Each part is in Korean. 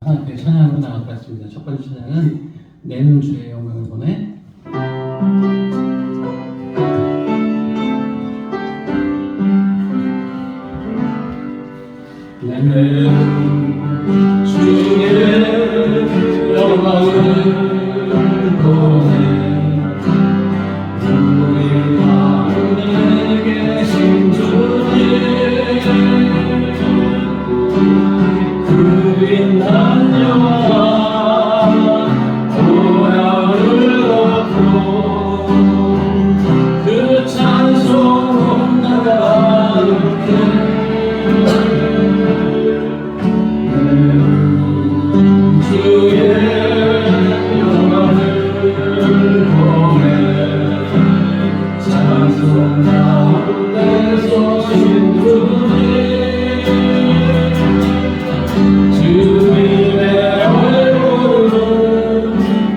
하나님께 찬양을 나갈 것 같습니다. 첫 번째 찬양은 내는 주의 영광을 보내. 내는 주의 영광을 보내. 우리 가운데 계신 주님 그 빛난 영광 보혈을 걷고 그 찬송 나가게 주의 영광을 보내 찬송 가운데 서신 주님 주님의 얼굴은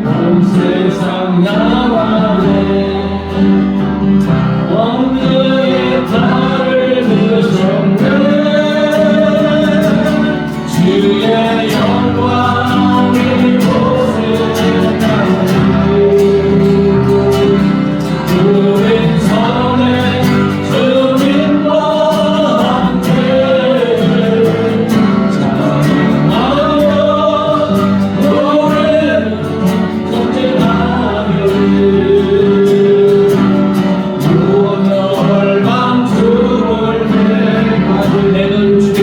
온 세상 나만에 왕의 달을 드셨네 주의 영광이 보세요 우린 전에 주님과 함께 찬양하며 노래를 전쟁하며 무언 열방 죽을 때까지 내는 주의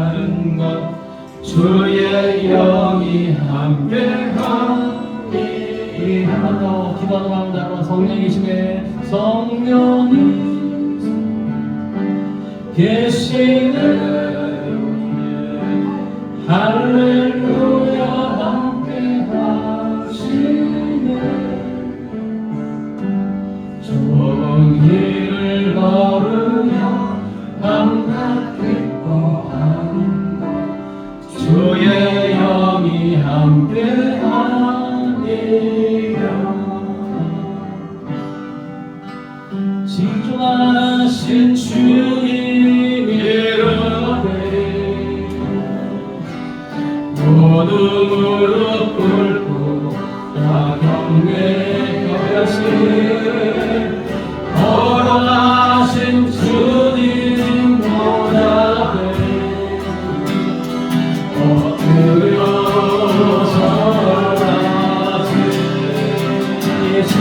다른 것 주의 영이 함께하니. 우리 한 번 더 기도하는 마음 담아 성령 계시네. 성령이 계시네. 할렐루야 함께하시네. 좋은 길을 걸으며 밤낮 기뻐하는 것 주의 영이 함께하니라. 지존하신 주님 이름에 모두 무릎 꿇고 다 경배하시. 걸어가신 주님 보좌에 엎드려 절하시. 예수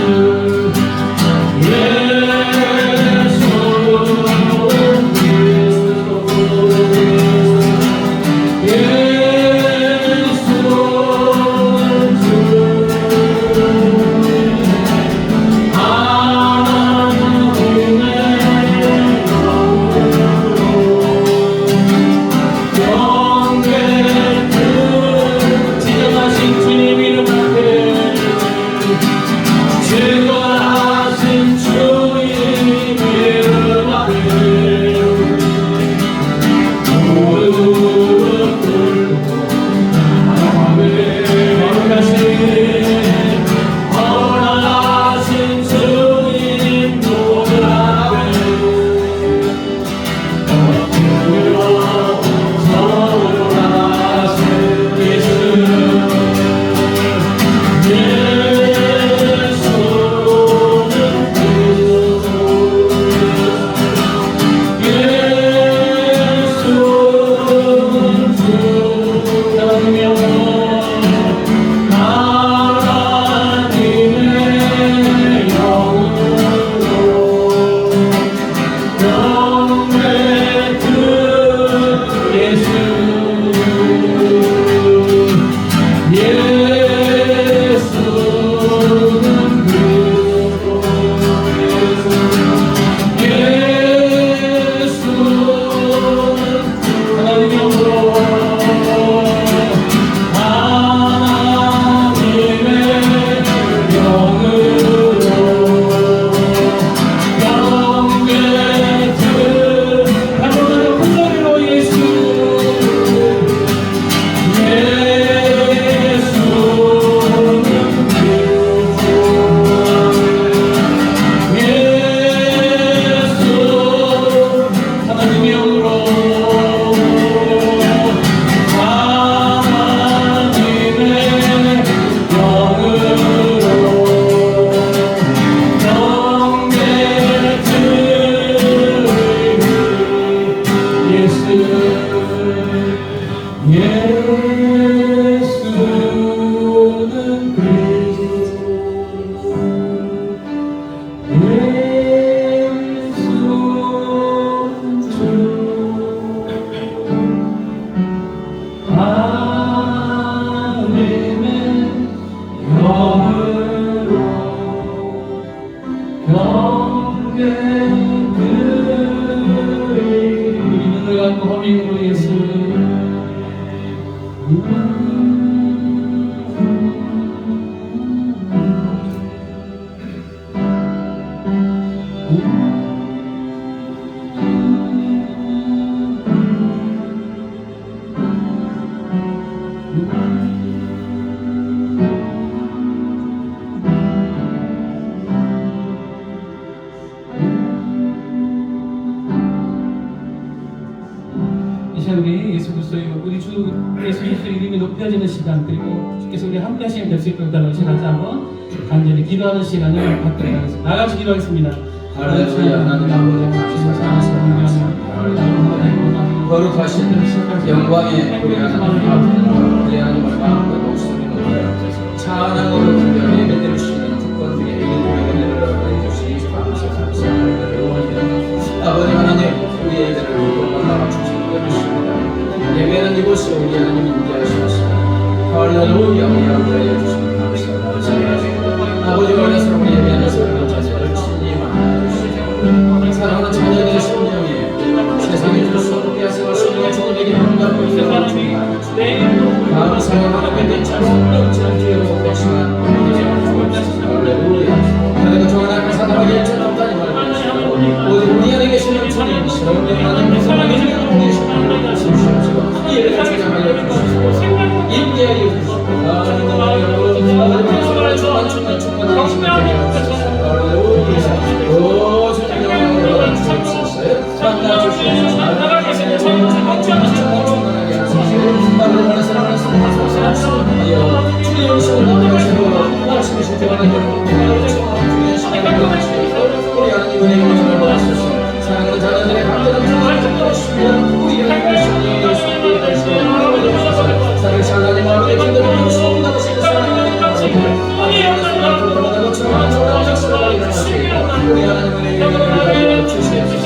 우리 예수 그리스도의 우리 주 예수 그리스도의 이름이 높여지는 시간, 그리고 주께서 우리 함께 하시면 될 수 있도록 달라고 다시 한번 간절히 기도하는 시간을 갖도록 하겠습니다. 나같이 기도하겠습니다. 할렐루야. 하나님 아버지 감사합니다. 거룩하신 영광의 우리 하나님 앞에 우리 하나님을 마음과 목소리 높여 찬양으로 드려 예배드릴 수 있는 특권들이 예배를 해주시니 감사합니다. 아버지 하나님, 우리의 예배를 공감하여 주시기 때문입니다. 이곳에 우리 하나님 임재하셨습니다. 할렐루야. 우리 함께하여 주시면 감사합니다. 아버지 원해서 우리 예배하는 사랑하는 자녀들 친히 만나주시고 사랑하는 자녀들의 심령에 세상에 줄 수 없게 하시고 성령 주님에게 영광을 주시고 감사와 하나님의 대처럼 넘치는 기회로 백시간 할렐루야. 하나님과 정한 사랑하게 일천없다니 말씀하시고 우리 안에 계시는 주님 성령 하나님의 사랑에 계시는 주시옵시고 이 예배를 주장하여 주시고 임재하여 주시고 하나님의 충만 당신을 오 주님 영광으로 주시옵소서. 만나 주시옵소서. 충만하게 하소서. 주의 영성을 나타내시고 말씀이신 대화를 주의 시간을 주시고 우리 하나님 은혜의 영광을 받으소서. 사랑하는 자녀들의 감정을 주시고 우리 하나님의 예수님의 말씀을 사랑을 잘나니 마음에 감동을 주시고 나오시는 사랑하는 우리 하나님의 영광을 주시옵소서.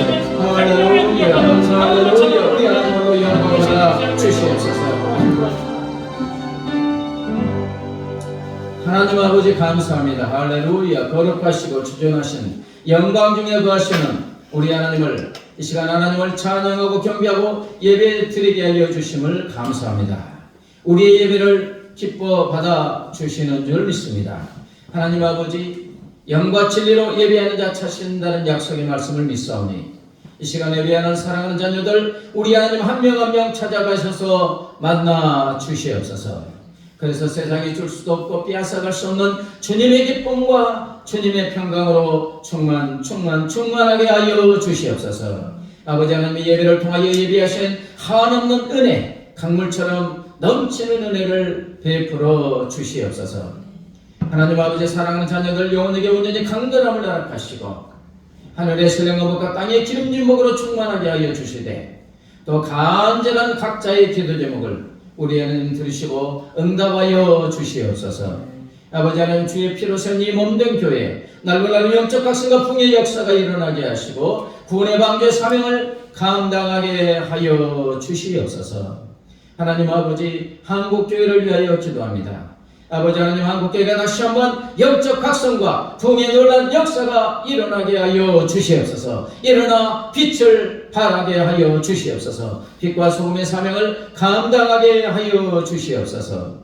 할렐루야. 할렐루야. 우리 하나님으로 영광을 받아 주시옵소서. 하나님 아버지 감사합니다. 할렐루야. 거룩하시고 주존하신 영광 중에 거하시는 우리 하나님을 이 시간 하나님을 찬양하고 경배하고 예배 드리게 하여 주심을 감사합니다. 우리의 예배를 기뻐 받아 주시는 줄 믿습니다. 하나님 아버지 영과 진리로 예배하는 자 찾으신다는 약속의 말씀을 믿사오니 이 시간에 예배하는 사랑하는 자녀들 우리 하나님 한 명 한 명 찾아가셔서 만나 주시옵소서. 그래서 세상에 줄 수도 없고 빼앗아갈 수 없는 주님의 기쁨과 주님의 평강으로 충만하게 하여 주시옵소서. 아버지 하나님의 예배를 통하여 예배하신 한없는 은혜, 강물처럼 넘치는 은혜를 베풀어 주시옵소서. 하나님 아버지 사랑하는 자녀들 영혼에게 온전히 강건함을 허락하시고 하늘의 신령과 땅의 기름진 목으로 충만하게 하여 주시되 또 간절한 각자의 기도 제목을 우리 하나님 들으시고 응답하여 주시옵소서. 아버지 하나님 주의 피로 세운 이 몸된 교회 날로 영적 각성과 풍의 역사가 일어나게 하시고 구원의 방주의 사명을 감당하게 하여 주시옵소서. 하나님 아버지 한국교회를 위하여 기도합니다. 아버지 하나님 한국교회가 다시 한번 영적 각성과 풍의 놀란 역사가 일어나게 하여 주시옵소서. 일어나 빛을 발하게 하여 주시옵소서. 빛과 소금의 사명을 감당하게 하여 주시옵소서.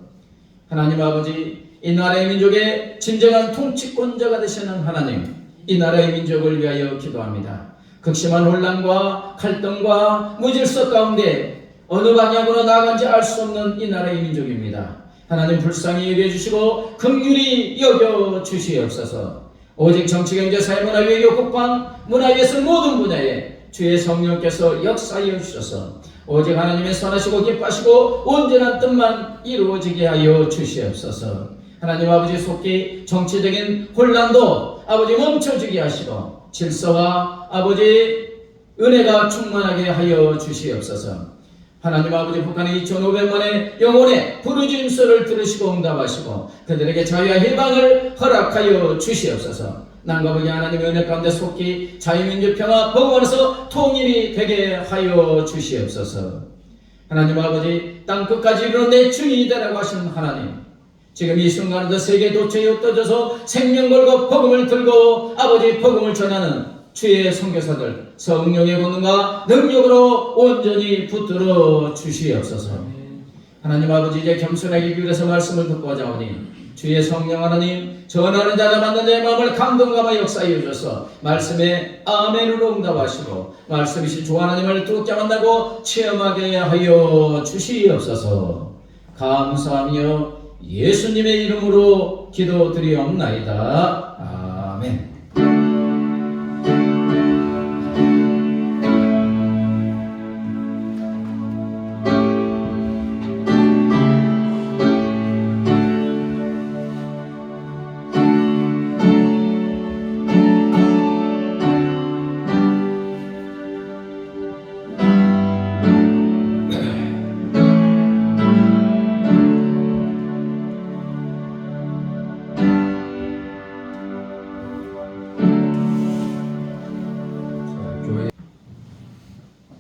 하나님 아버지 이 나라의 민족의 진정한 통치권자가 되시는 하나님 이 나라의 민족을 위하여 기도합니다. 극심한 혼란과 갈등과 무질서 가운데 어느 방향으로 나아간지 알 수 없는 이 나라의 민족입니다. 하나님 불쌍히 여겨 주시고 긍휼히 여겨 주시옵소서. 오직 정치, 경제, 사회, 문화, 외교, 국방, 문화예술 모든 분야에 주의 성령께서 역사하여 주셔서 오직 하나님의 선하시고 기뻐하시고 온전한 뜻만 이루어지게 하여 주시옵소서. 하나님 아버지 속히 정치적인 혼란도 아버지 멈춰지게 하시고 질서와 아버지 은혜가 충만하게 하여 주시옵소서. 하나님 아버지 북한의 2,500만의 영혼의 부르짖음소를 들으시고 응답하시고 그들에게 자유와 해방을 허락하여 주시옵소서. 남과 북의 하나님의 은혜 가운데 속히 자유민주 평화 복음 안에서 통일이 되게 하여 주시옵소서. 하나님 아버지 땅 끝까지 이르는 내 주인이다라고 하시는 하나님 지금 이 순간에도 세계 도처에 흩어져서 생명 걸고 복음을 들고 아버지 복음을 전하는 주의 선교사들 성령의 권능과 능력으로 온전히 붙들어 주시옵소서. 하나님 아버지 이제 겸손하게 귀에서 말씀을 듣고 하자오니 주의 성령 하나님 전하는 자가 만난 자의 마음을 감동감아 역사해 주셔서 말씀에 아멘으로 응답하시고 말씀이신 주 하나님을 두렵게 만나고 체험하게 하여 주시옵소서. 감사하며 예수님의 이름으로 기도드리옵나이다. 아멘.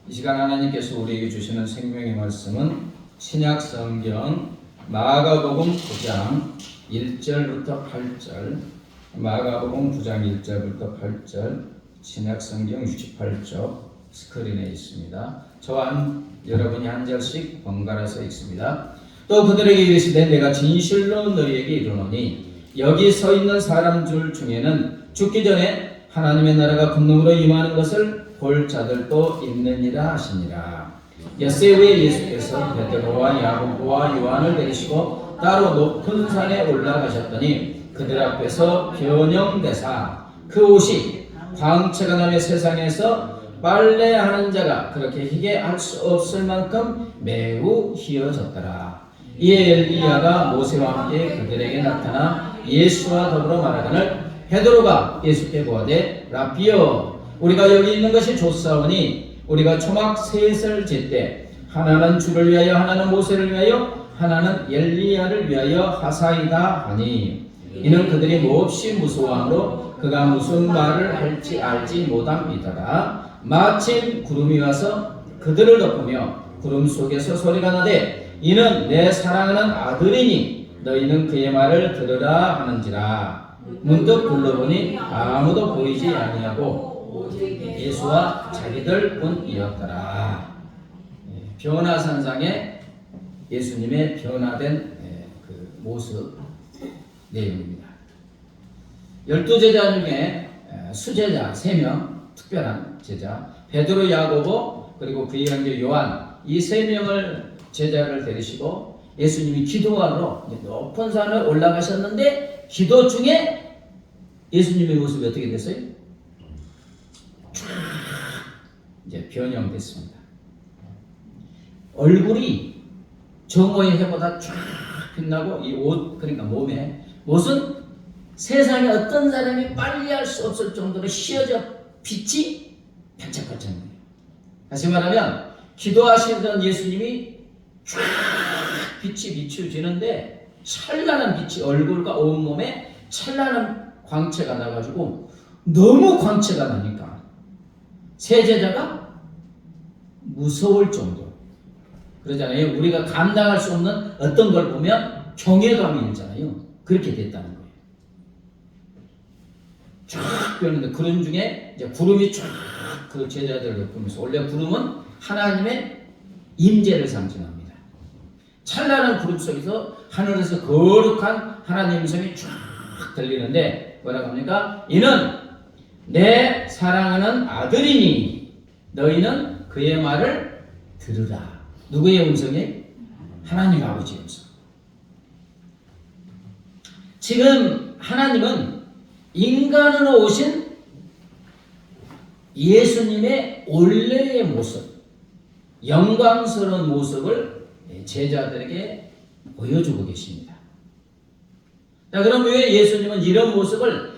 이 시간 하나님께서 우리에게 주시는 생명의 말씀은 신약 성경 마가복음 9장 1절부터 8절, 마가복음 9장 1절부터 8절, 신약 성경 68쪽 스크린에 있습니다. 저와 여러분이 한 절씩 번갈아서 읽습니다. 또 그들에게 이르시되 내가 진실로 너희에게 이르노니 여기 서 있는 사람 줄 중에는 죽기 전에 하나님의 나라가 권능으로 임하는 것을 볼 자들도 있느니라 하시니라. 엿새 후에 예수께서 베드로와 야고보와 요한을 데리시고 따로 높은 산에 올라가셨더니 그들 앞에서 변형되사 그 옷이 광채가 나며 세상에서 빨래하는 자가 그렇게 희게 할 수 없을 만큼 매우 희어졌더라. 이에 엘리야가 모세와 함께 그들에게 나타나 예수와 더불어 말하거늘 베드로가 예수께 고하되 라비여 우리가 여기 있는 것이 좋사오니 우리가 초막 셋을 짓되 하나는 주를 위하여 하나는 모세를 위하여 하나는 엘리야를 위하여 하사이다 하니 이는 그들이 몹시 무서워하므로 그가 무슨 말을 할지 알지 못함이더라. 마침 구름이 와서 그들을 덮으며 구름 속에서 소리가 나되 이는 내 사랑하는 아들이니 너희는 그의 말을 들으라 하는지라. 문득 둘러보니 아무도 보이지 아니하고 예수와 자기들 뿐이었더라. 변화산상의 예수님의 변화된 그 모습 내용입니다. 12제자 중에 수제자 3명, 특별한 제자 베드로, 야고보 그리고 그의 형제 요한 이 3명을 제자를 데리시고 예수님이 기도하러 높은 산을 올라가셨는데 기도 중에 예수님의 모습이 어떻게 됐어요? 쫙 이제 변형됐습니다. 얼굴이 정오의 해보다 쫙 빛나고 이 옷 그러니까 몸에 옷은 세상에 어떤 사람이 빨리 할 수 없을 정도로 휘어져 빛이 반짝반짝해요. 다시 말하면 기도하시던 예수님이 쫙 빛이 비추지는데 찬란한 빛이 얼굴과 온몸에 찬란한 광채가 나가지고 너무 광채가 나니까 세 제자가 무서울 정도 그러잖아요. 우리가 감당할 수 없는 어떤 걸 보면 경외감이 일잖아요. 그렇게 됐다는 거예요. 쫙 변했는데 구름 중에 이제 구름이 쫙 그 제자들을 덮으면서 원래 구름은 하나님의 임재를 상징합니다. 찬란한 구름 속에서 하늘에서 거룩한 하나님의 음성이 쫙 들리는데 뭐라고 합니까? 이는 내 사랑하는 아들이니 너희는 그의 말을 들으라. 누구의 음성이? 하나님 아버지의 음성. 지금 하나님은 인간으로 오신 예수님의 원래의 모습, 영광스러운 모습을 제자들에게 보여주고 계십니다. 자, 그럼 왜 예수님은 이런 모습을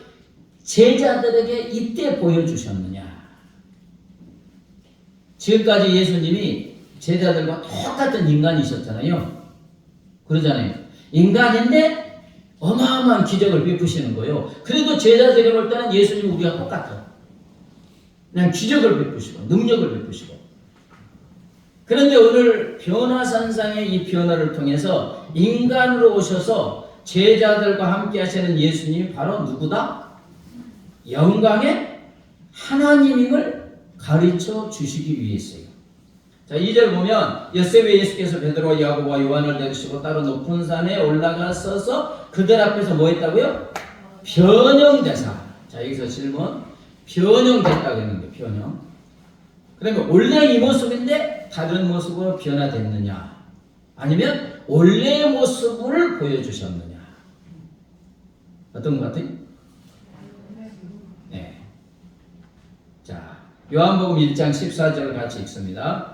제자들에게 이때 보여주셨느냐? 지금까지 예수님이 제자들과 똑같은 인간이셨잖아요. 그러잖아요. 인간인데 어마어마한 기적을 베푸시는 거예요. 그래도 제자들이 볼 때는 예수님 우리가 똑같아. 그냥 기적을 베푸시고 능력을 베푸시고. 그런데 오늘 변화산상의 이 변화를 통해서 인간으로 오셔서 제자들과 함께 하시는 예수님이 바로 누구다? 영광의 하나님임을 가르쳐 주시기 위해서요. 자, 2절 보면 엿새 후에 예수께서 베드로와 야고보와 요한을 데리시고 따로 높은 산에 올라가서서 그들 앞에서 뭐 했다고요? 변형되사. 자, 여기서 질문. 변형됐다고 했는데 변형. 그러면 원래 이 모습인데 다른 모습으로 변화됐느냐? 아니면 원래의 모습을 보여주셨느냐? 어떤 것 같아요? 네. 자, 요한복음 1장 14절을 같이 읽습니다.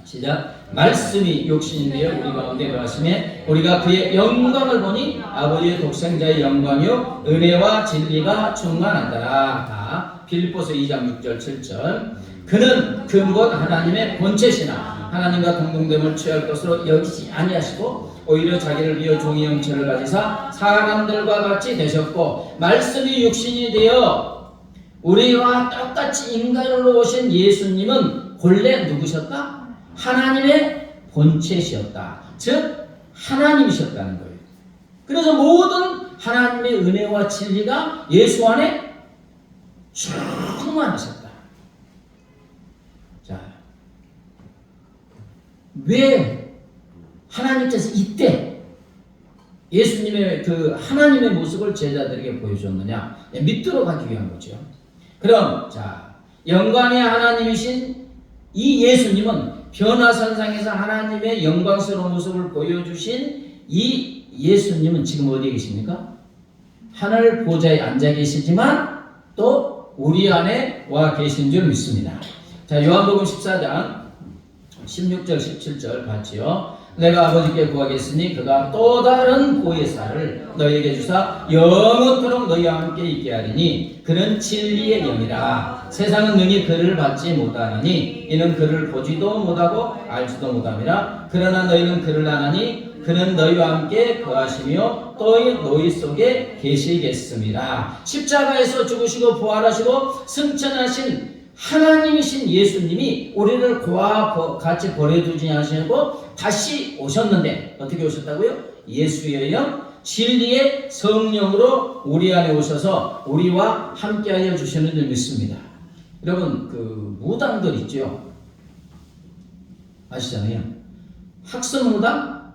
시작. 말씀이 육신이 되어 우리 가운데 거하심에 우리가 그의 영광을 보니 아버지의 독생자의 영광이요 은혜와 진리가 충만하더라. 다 빌립보서 2장 6절 7절. 그는 근본 하나님의 본체시나 하나님과 동등됨을 취할 것으로 여기지 아니하시고 오히려 자기를 비어 종의 형체를 가지사 사람들과 같이 되셨고 말씀이 육신이 되어 우리와 똑같이 인간으로 오신 예수님은 본래 누구셨다? 하나님의 본체시었다. 즉 하나님이셨다는 거예요. 그래서 모든 하나님의 은혜와 진리가 예수 안에 충만하셨다. 자, 왜 하나님께서 이때 예수님의 그 하나님의 모습을 제자들에게 보여줬느냐? 믿도록 하기 위한 거죠. 그럼 자, 영광의 하나님이신 이 예수님은 변화선상에서 하나님의 영광스러운 모습을 보여주신 이 예수님은 지금 어디에 계십니까? 하늘 보좌에 앉아 계시지만 또 우리 안에 와 계신 줄 믿습니다. 자, 요한복음 14장 16절 17절 봤지요. 내가 아버지께 구하겠으니 그가 또 다른 보혜사를 너희에게 주사 영원토록 너희와 함께 있게 하리니 그는 진리의 영이라. 세상은 능히 그를 받지 못하나니 이는 그를 보지도 못하고 알지도 못함이라. 그러나 너희는 그를 아나니 그는 너희와 함께 거하시며 또 너희 속에 계시겠습니다. 십자가에서 죽으시고 부활하시고 승천하신 하나님이신 예수님이 우리를 그와 같이 버려두지 않으시고 다시 오셨는데 어떻게 오셨다고요? 예수의 영, 진리의 성령으로 우리 안에 오셔서 우리와 함께하여 주시는 줄 믿습니다. 여러분 그 무당들 있죠? 아시잖아요. 학습무당,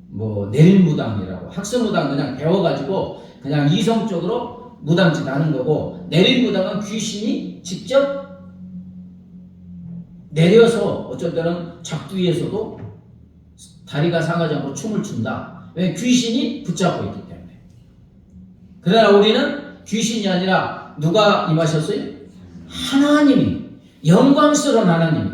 뭐 내림무당이라고. 학습무당 그냥 배워가지고 그냥 이성적으로 무당짓 하는 거고, 내림무당은 귀신이 직접 내려서 어쩔 때는 작두에서도 다리가 상하지 않고 춤을 춘다. 왜? 귀신이 붙잡고 있기 때문에. 그러나 우리는 귀신이 아니라 누가 임하셨어요? 하나님이, 영광스러운 하나님이,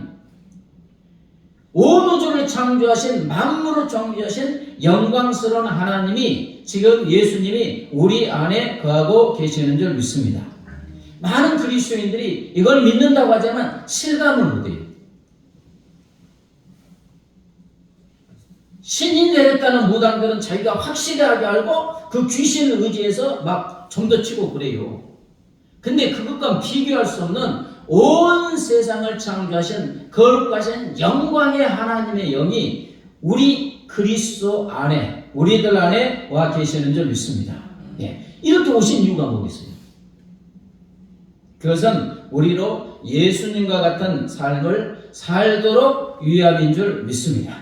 온 우주를 창조하신, 만물을 창조하신 영광스러운 하나님이 지금 예수님이 우리 안에 거하고 계시는 줄 믿습니다. 많은 그리스도인들이 이걸 믿는다고 하지만 실감을 못해요. 신이 내렸다는 무당들은 자기가 확실하게 알고 그 귀신을 의지해서 막 점도치고 그래요. 근데 그것과 비교할 수 없는 온 세상을 창조하신 거룩하신 영광의 하나님의 영이 우리 그리스도 안에, 우리들 안에 와 계시는 줄 믿습니다. 예. 이렇게 오신 이유가 뭐겠어요? 그것은 우리로 예수님과 같은 삶을 살도록 위함인 줄 믿습니다.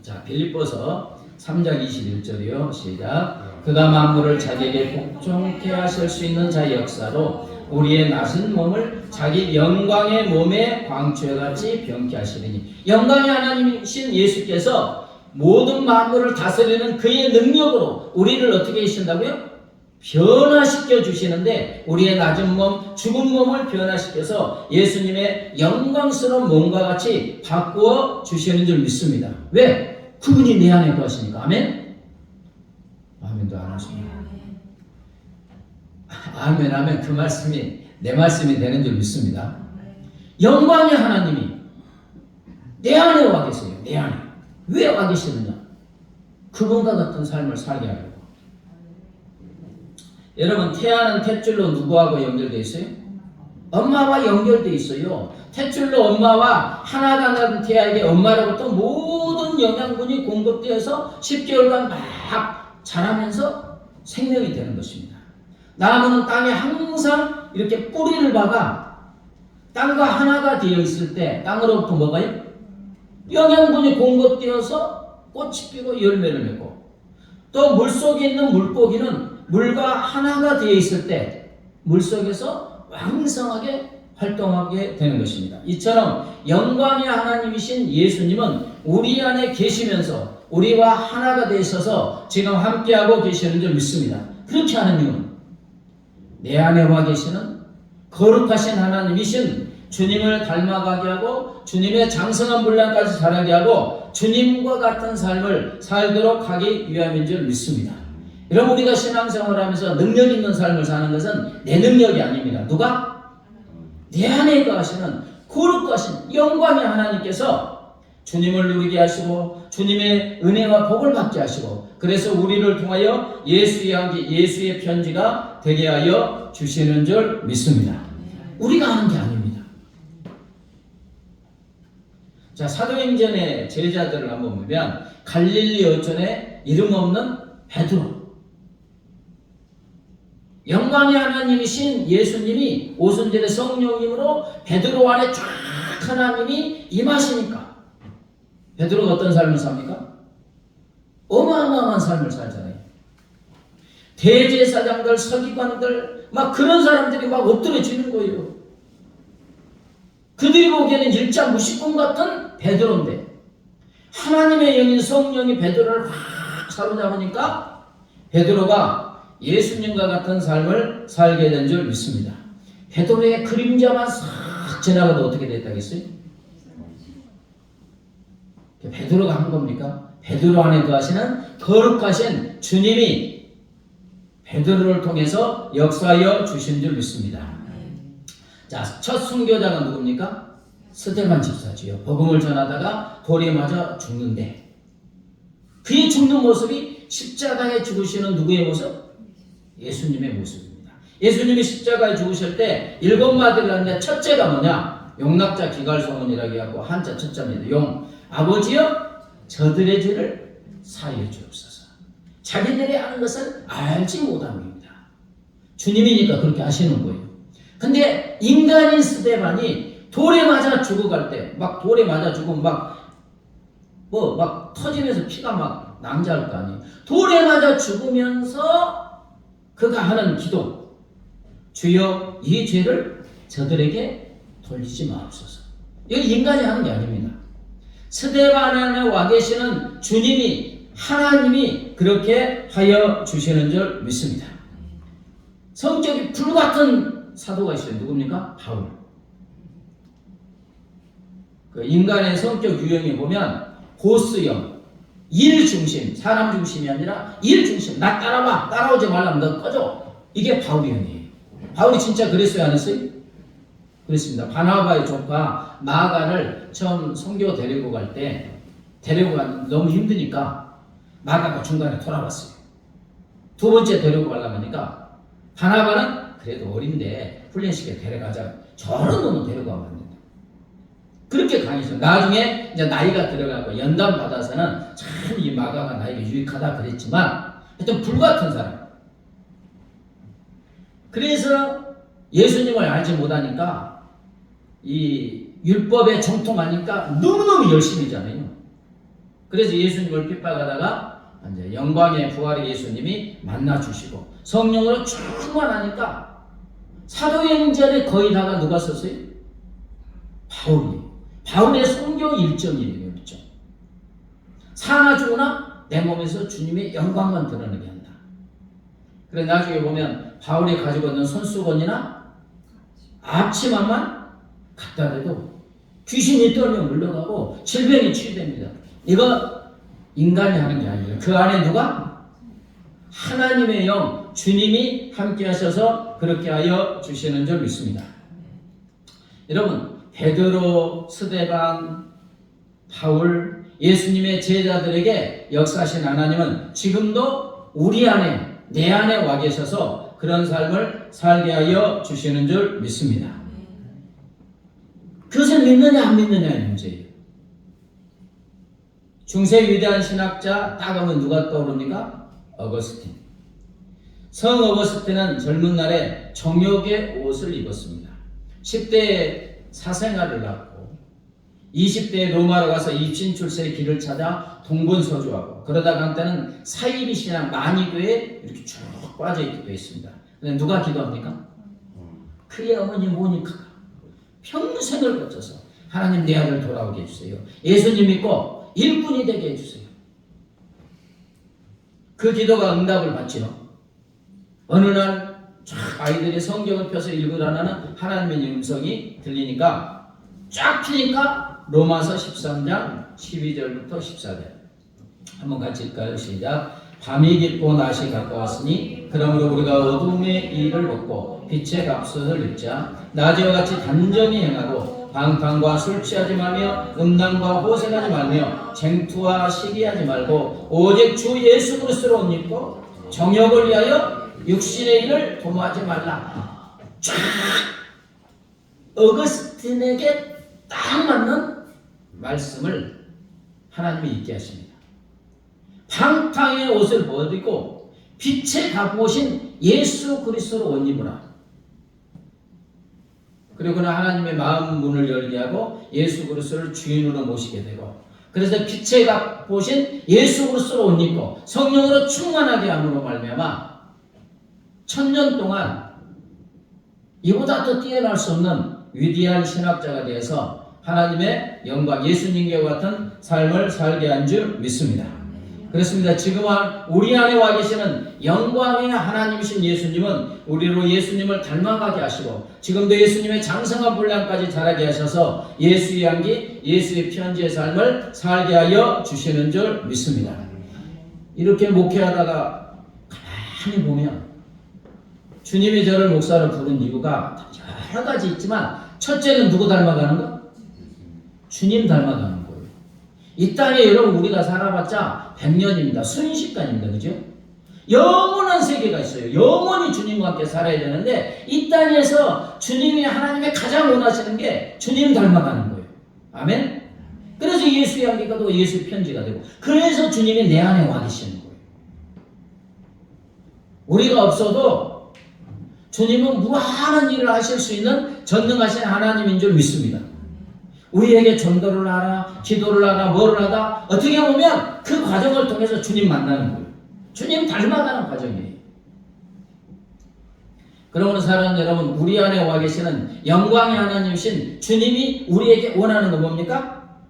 자, 빌립보서 3장 21절이요. 시작. 그가 만물을 자기에게 복종케 하실 수 있는 자의 역사로 우리의 낮은 몸을 자기 영광의 몸의 광채같이 병케 하시리니. 영광의 하나님이신 예수께서 모든 만물을 다스리는 그의 능력으로 우리를 어떻게 하신다고요? 변화시켜 주시는데, 우리의 낮은 몸, 죽은 몸을 변화시켜서 예수님의 영광스러운 몸과 같이 바꾸어 주시는 줄 믿습니다. 왜? 그분이 내 안에 거하시니까. 아멘? 아멘도 안 하십니다. 아멘, 아멘. 그 말씀이 내 말씀이 되는 줄 믿습니다. 영광의 하나님이 내 안에 와 계세요. 내 안에. 왜 와 계시느냐? 그분과 같은 삶을 살게 하려고. 여러분, 태아는 탯줄로 누구하고 연결되어 있어요? 엄마와 연결되어 있어요. 탯줄로 엄마와 하나가 난 태아에게 엄마로부터 모든 영양분이 공급되어서 10개월간 막 자라면서 생명이 되는 것입니다. 나무는 땅에 항상 이렇게 뿌리를 박아 땅과 하나가 되어 있을 때 땅으로부터 뭐가요? 영양분이 공급되어서 꽃이 피고 열매를 맺고, 또 물속에 있는 물고기는 물과 하나가 되어 있을 때 물속에서 왕성하게 활동하게 되는 것입니다. 이처럼 영광의 하나님이신 예수님은 우리 안에 계시면서 우리와 하나가 되어 있어서 지금 함께하고 계시는 줄 믿습니다. 그렇게 하나님은 내 안에 와 계시는 거룩하신 하나님이신 주님을 닮아가게 하고 주님의 장성한 분량까지 자라게 하고 주님과 같은 삶을 살도록 하기 위함인 줄 믿습니다. 여러분, 우리가 신앙생활을 하면서 능력 있는 삶을 사는 것은 내 능력이 아닙니다. 누가? 내 안에 거하시는 거룩하신 영광의 하나님께서 주님을 누리게 하시고 주님의 은혜와 복을 받게 하시고, 그래서 우리를 통하여 예수의 편지가 되게 하여 주시는 줄 믿습니다. 우리가 하는 게 아닙니다. 자, 사도행전의 제자들을 한번 보면 갈릴리 어촌에 이름 없는 베드로, 영광의 하나님이신 예수님이 오순절의 성령님으로 베드로 안에 쫙 하나님이 임하시니까 베드로가 어떤 삶을 삽니까? 어마어마한 삶을 살잖아요. 대제사장들, 서기관들 막 그런 사람들이 막 엎드려지는 거예요. 그들이 보기에는 일자 무식꾼 같은 베드로인데 하나님의 영인 성령이 베드로를 확 사로잡으니까 베드로가 예수님과 같은 삶을 살게 된 줄 믿습니다. 베드로의 그림자만 싹 지나가도 어떻게 됐다겠어요? 베드로가 한 겁니까? 베드로 안에 거하시는 거룩하신 주님이 베드로를 통해서 역사하여 주신 줄 믿습니다. 자, 첫 순교자가 누굽니까? 스데반 집사지요. 복음을 전하다가 돌에 맞아 죽는데 그의 죽는 모습이 십자가에 죽으시는 누구의 모습? 예수님의 모습입니다. 예수님이 십자가에 죽으실 때 7마디를 하는데 첫째가 뭐냐? 용납자 기갈소문이라고 하고 한자 첫자입니다. 용, 아버지여 저들의 죄를 사하여 주옵소서. 자기들이 하는 것을 알지 못함입니다. 주님이니까 그렇게 하시는 거예요. 근데 인간인 스데반이 돌에 맞아 죽어갈 때 막 돌에 맞아 죽으면 막 터지면서 피가 막 낭자할 거 아니에요. 돌에 맞아 죽으면서 그가 하는 기도, 주여 이 죄를 저들에게 돌리지 마옵소서. 이거 인간이 하는 게 아닙니다. 스데반 안에 와 계시는 주님이 하나님이 그렇게 하여 주시는 줄 믿습니다. 성격이 불같은 사도가 있어요. 누굽니까? 바울. 그 인간의 성격 유형에 보면 보스형, 일 중심, 사람 중심이 아니라 일 중심. 나 따라와, 따라오지 말라면 너 꺼져. 이게 바울형이에요. 바울이 진짜 그랬어요, 안 했어요? 그랬습니다. 바나바의 조카 마가를 처음 선교 데리고 갈 때 너무 힘드니까 마가가 중간에 돌아왔어요. 두 번째 데리고 가려고 하니까 바나바는 그래도 어린데 훈련시켜 데려가자. 저런 놈은 데려가면 안 된다. 그렇게 강했어요. 나중에 이제 나이가 들어가고 연단 받아서는 참 이 마가가 나에게 유익하다 그랬지만 하여튼 불같은 사람. 그래서 예수님을 알지 못하니까 이 율법에 정통하니까 너무너무 열심히잖아요. 그래서 예수님을 핍박하다가 이제 영광의 부활의 예수님이 만나주시고 성령으로 충만하니까 사도행전에 거의 다가 누가 썼어요? 바울이에요. 바울의 선교 일정이에요. 일정. 사나 죽으나 내 몸에서 주님의 영광만 드러내게 한다. 그래 나중에 보면 바울이 가지고 있는 손수건이나 앞치마만 갖다 대도 귀신이 떨며 물러가고 질병이 치유됩니다. 이거 인간이 하는 게 아니에요. 그 안에 누가? 하나님의 영, 주님이 함께 하셔서 그렇게 하여 주시는 줄 믿습니다. 여러분, 베드로, 스데반, 바울, 예수님의 제자들에게 역사하신 하나님은 지금도 우리 안에, 내 안에 와 계셔서 그런 삶을 살게 하여 주시는 줄 믿습니다. 그것을 믿느냐 안 믿느냐의 문제예요. 중세 위대한 신학자 딱 하면 누가 떠오릅니까? 어거스틴. 성 어거스틴은 젊은 날에 정욕의 옷을 입었습니다. 10대에 사생활을 낳고 20대에 로마로 가서 입신 출세의 길을 찾아 동분서주하고 그러다가 한때는 사이비 신앙 만이교에 이렇게 쭉 빠져있기도 했습니다. 근데 누가 기도합니까? 그의 어머니 모니카가 평생을 거쳐서 하나님 내 아들 돌아오게 해주세요. 예수님 믿고 일꾼이 되게 해주세요. 그 기도가 응답을 받지요. 어느 날 아이들이 성경을 펴서 읽으라는 하나님의 음성이 들리니까 쫙 피니까 로마서 13장 12절부터 14절 한번 같이 읽을까요? 시작. 밤이 깊고 낮이 가까웠으니 그러므로 우리가 어둠의 일을 벗고 빛의 갑옷을 입자. 낮이와 같이 단정히 행하고 방탕과 술 취하지 말며 음란과 호색하지 말며 쟁투와 시기하지 말고 오직 주 예수 그리스도로 옷 입고 정욕을 위하여 육신의 일을 도모하지 말라. 쫙 어거스틴에게 딱 맞는 말씀을 하나님이 있게 하십니다. 방탕의 옷을 버리고 빛의 값 오신 예수 그리스도로 옷 입으라. 그리고 하나님의 마음 문을 열게 하고 예수 그리스도를 주인으로 모시게 되고, 그래서 빛의 값 보신 예수 그리스도로 옷 입고 성령으로 충만하게 함으로 말미암아 1000년 동안 이보다 더 뛰어날 수 없는 위대한 신학자가 되어서 하나님의 영광, 예수님과 같은 삶을 살게 한 줄 믿습니다. 그렇습니다. 지금 우리 안에 와 계시는 영광의 하나님이신 예수님은 우리로 예수님을 닮아가게 하시고 지금도 예수님의 장성한 분량까지 자라게 하셔서 예수의 향기, 예수의 편지의 삶을 살게 하여 주시는 줄 믿습니다. 이렇게 목회하다가 가만히 보면 주님이 저를 목사로 부른 이유가 여러 가지 있지만 첫째는 누구 닮아가는 거? 주님 닮아가는 거예요. 이 땅에 여러분 우리가 살아봤자 100년입니다. 순식간입니다. 그죠? 영원한 세계가 있어요. 영원히 주님과 함께 살아야 되는데 이 땅에서 주님이 하나님의 가장 원하시는 게 주님 닮아가는 거예요. 아멘? 그래서 예수의 향기가 되고 예수의 편지가 되고 그래서 주님이 내 안에 와 계시는 거예요. 우리가 없어도 주님은 무한한 일을 하실 수 있는 전능하신 하나님인 줄 믿습니다. 우리에게 전도를 하라, 기도를 하라, 뭐를 하다 어떻게 보면 그 과정을 통해서 주님 만나는 거예요. 주님 닮아가는 과정이에요. 그러므로 사랑하는 여러분, 우리 안에 와 계시는 영광의 하나님이신 주님이 우리에게 원하는 건 뭡니까?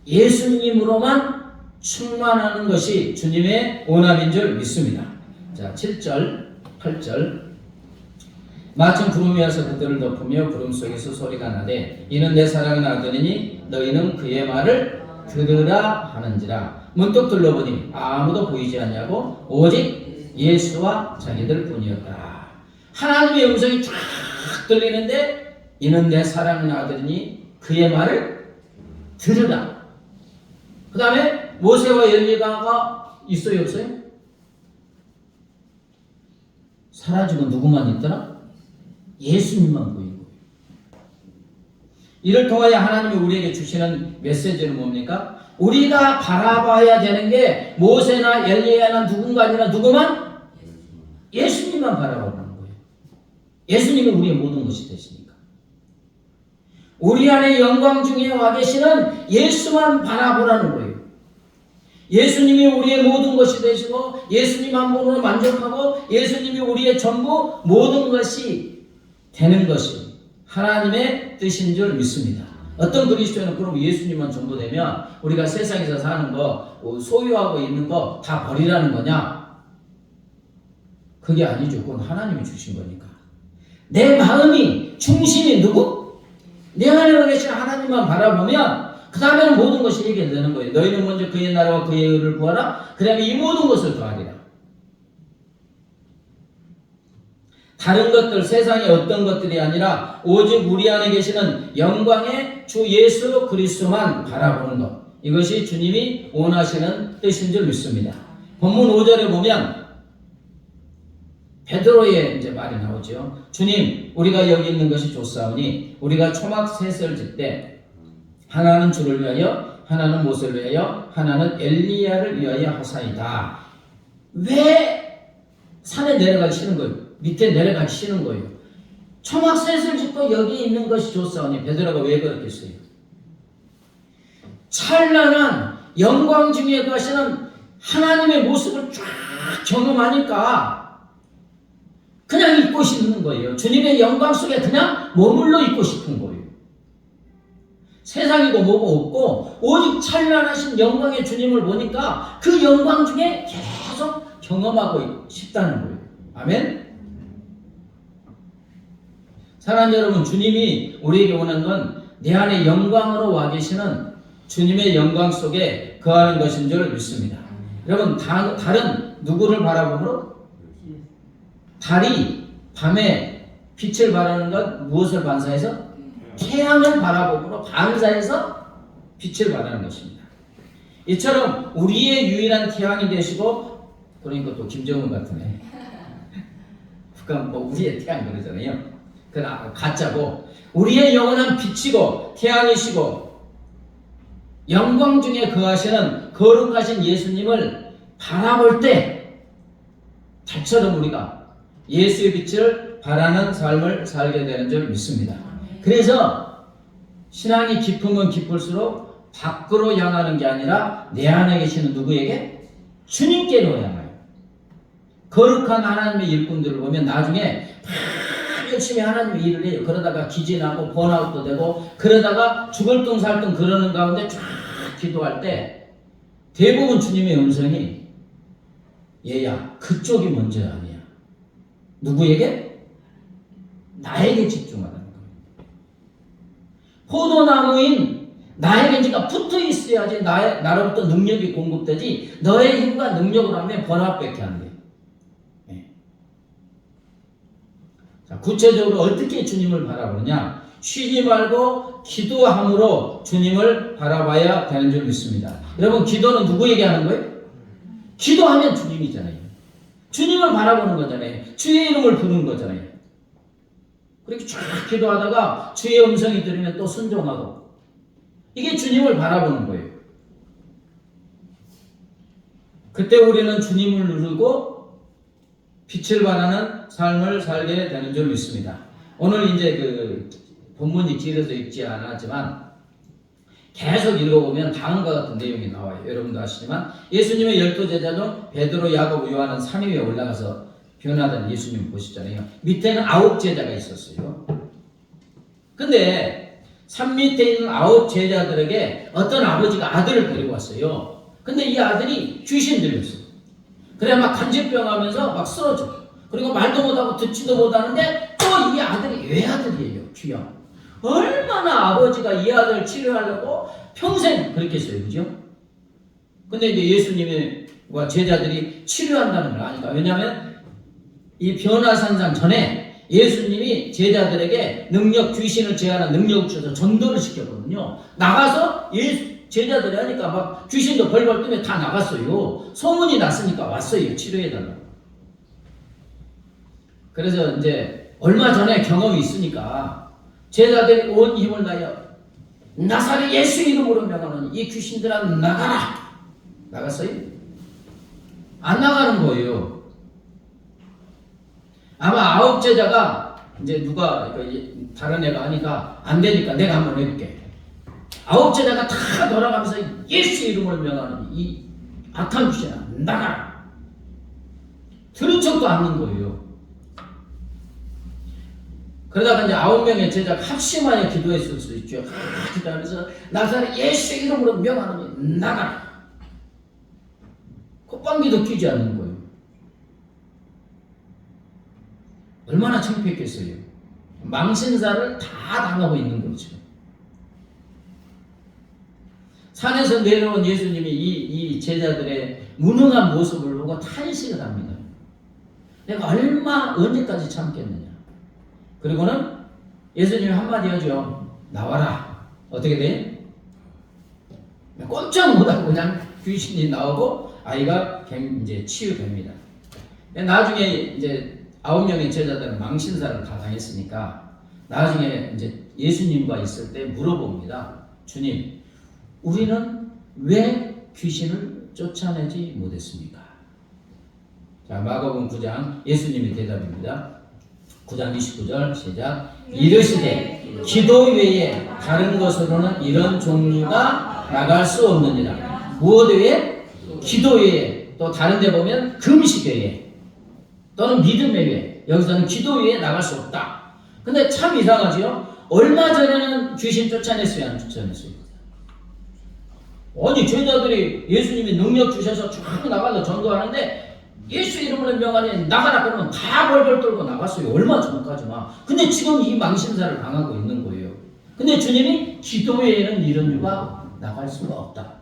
예수님으로만 충만하는 것이 주님의 원함인 줄 믿습니다. 자, 7절, 8절. 마침 구름이 와서 그들을 덮으며 구름 속에서 소리가 나되 이는 내 사랑하는 아들이니 너희는 그의 말을 들으라 하는지라. 문득 둘러보니 아무도 보이지 않냐고 오직 예수와 자기들 뿐이었다. 하나님의 음성이 쫙 들리는데 이는 내 사랑하는 아들이니 그의 말을 들으라. 그 다음에 모세와 엘리야가 있어요 없어요? 사라지고 누구만 있더라? 예수님만 보인 거예요. 이를 통하여 하나님이 우리에게 주시는 메시지는 뭡니까? 우리가 바라봐야 되는 게 모세나 엘리야나 누군가 아니라 누구만? 예수님만 바라보는 거예요. 예수님이 우리의 모든 것이 되시니까. 우리 안에 영광 중에 와 계시는 예수만 바라보라는 거예요. 예수님이 우리의 모든 것이 되시고 예수님 한 분으로 만족하고 예수님이 우리의 전부 모든 것이 되는 것이 하나님의 뜻인 줄 믿습니다. 어떤 그리스도인은 그럼 예수님만 전부 되면 우리가 세상에서 사는 거 소유하고 있는 거 다 버리라는 거냐? 그게 아니죠. 그건 하나님이 주신 거니까. 내 마음이 중심이 누구? 내 안에 계신 하나님만 바라보면 그 다음에는 모든 것이 해결되는 거예요. 너희는 먼저 그의 나라와 그의 의를 구하라. 그 다음에 이 모든 것을 더하리라. 다른 것들, 세상의 어떤 것들이 아니라 오직 우리 안에 계시는 영광의 주 예수 그리스도만 바라보는 것. 이것이 주님이 원하시는 뜻인 줄 믿습니다. 본문 5절에 보면 베드로의 이제 말이 나오죠. 주님, 우리가 여기 있는 것이 좋사오니 우리가 초막 셋을 짓되 하나는 주를 위하여, 하나는 모세를 위하여, 하나는 엘리야를 위하여 하사이다. 왜 산에 내려가기 싫은 거예요? 밑에 내려가기 싫은 거예요. 초막 셋을 짓고 여기 있는 것이 좋사오니 베드로가 왜 그랬겠어요? 찬란한 영광 중에 거하시는 하나님의 모습을 쫙 경험하니까 그냥 있고 싶은 거예요. 주님의 영광 속에 그냥 머물러 있고 싶은 거예요. 세상이고 뭐고 없고 오직 찬란하신 영광의 주님을 보니까 그 영광 중에 계속 경험하고 싶다는 거예요. 아멘? 사랑하는 여러분, 주님이 우리에게 원하는 건 내 안에 영광으로 와 계시는 주님의 영광 속에 거하는 것인 줄 믿습니다. 여러분, 달은 누구를 바라보므로? 달이 밤에 빛을 발하는 것 무엇을 반사해서? 태양을 바라보므로 반사해서 빛을 발하는 것입니다. 이처럼 우리의 유일한 태양이 되시고, 그러니까 또 김정은 같으네. 그러니까 뭐 우리의 태양 그러잖아요. 그건 가짜고 우리의 영원한 빛이고 태양이시고 영광 중에 거하시는 거룩하신 예수님을 바라볼 때 달처럼 우리가 예수의 빛을 바라는 삶을 살게 되는 줄 믿습니다. 그래서 신앙이 깊으면 깊을수록 밖으로 향하는 게 아니라 내 안에 계시는 누구에게? 주님께로 향하여. 거룩한 하나님의 일꾼들을 보면 나중에 열심히 하나님의 일을 해요. 그러다가 기진하고 번아웃도 되고 그러다가 죽을 둥 살 둥 그러는 가운데 쫙 기도할 때 대부분 주님의 음성이 얘야 그쪽이 먼저 아니야. 누구에게? 나에게 집중하라는 거예요. 포도나무인 나에게 네가 붙어 있어야지 나로부터 능력이 공급되지 너의 힘과 능력으로 하면 번아웃밖에 안 돼요. 자, 구체적으로 어떻게 주님을 바라보느냐? 쉬지 말고 기도함으로 주님을 바라봐야 되는 줄 믿습니다. 여러분 기도는 누구에게 하는 거예요? 기도하면 주님이잖아요. 주님을 바라보는 거잖아요. 주의 이름을 부르는 거잖아요. 그렇게 쭉 기도하다가 주의 음성이 들으면 또 순종하고 이게 주님을 바라보는 거예요. 그때 우리는 주님을 누르고 빛을 발하는 삶을 살게 되는 줄 믿습니다. 오늘 이제 그 본문이 길어서 읽지 않았지만 계속 읽어보면 다음과 같은 내용이 나와요. 여러분도 아시지만 예수님의 12제자 중 베드로, 야고보, 요한은 산 위에 올라가서 변화된 예수님 보시잖아요. 밑에는 9제자가 있었어요. 근데 산 밑에 있는 9제자들에게 어떤 아버지가 아들을 데리고 왔어요. 근데 이 아들이 귀신 들렸어요. 그래 막 간질병하면서 막 쓰러져. 그리고 말도 못하고 듣지도 못하는데 또 이 아들이 외아들이에요. 귀형. 얼마나 아버지가 이 아들을 치료하려고 평생 그렇게 했어요. 그죠? 근데 이제 예수님과 제자들이 치료한다는 걸 아니까. 왜냐하면 이 변화산상 전에 예수님이 제자들에게 귀신을 제하는 능력을 주셔서 전도를 시켰거든요. 나가서 제자들이 하니까 막 귀신도 벌벌 뜨며 다 나갔어요. 소문이 났으니까 왔어요. 치료해달라고. 그래서 이제 얼마 전에 경험이 있으니까 제자들이 온 힘을 다하여 나사렛 예수 이름으로 명하노니 이 귀신들아 나가라. 나갔어요? 안 나가는 거예요. 아마 9제자가 이제 누가 다른 애가 하니까 안 되니까 내가 한번 해볼게. 9제자가 다 돌아가면서 예수 이름을 명하는 이 악한 귀신아 나가라. 들은 척도 않는 거예요. 그러다가 이제 9명의 제자가 합심하여 기도했을 수 있죠. 기도하면서 나사렛 예수 이름으로 명하는 나가라. 콧방귀도 끼지 않는 거예요. 얼마나 창피했겠어요. 망신사를 다 당하고 있는 거죠. 산에서 내려온 예수님이 이 제자들의 무능한 모습을 보고 탄식을 합니다. 내가 언제까지 참겠느냐. 그리고는 예수님이 한마디 하죠. 나와라. 어떻게 돼? 꼼짝 못하고 그냥 귀신이 나오고 아이가 이제 치유됩니다. 나중에 이제 9명의 제자들은 망신사를 다 당했으니까 나중에 이제 예수님과 있을 때 물어봅니다. 주님, 우리는 왜 귀신을 쫓아내지 못했습니까? 자, 마가복음 9장 예수님의 대답입니다. 9장 29절 시작. 이르시되 기도 외에 다른 것으로는 이런 종류가 나갈 수 없느니라. 무엇 외에? 기도 외에. 또 다른 데 보면 금식 외에 또는 믿음 외에. 여기서는 기도 외에 나갈 수 없다. 근데 참 이상하지요? 얼마 전에는 귀신 쫓아냈어요? 안 쫓아냈어요? 아니 제자들이 예수님이 능력 주셔서 쭉 나가서 전도하는데 예수 이름으로 명하니 나가라 그러면 다 벌벌 떨고 나갔어요. 얼마 전까지만. 근데 지금 이 망신사를 당하고 있는 거예요. 근데 주님이 기도 외에는 이런 유가 나갈 수가 없다.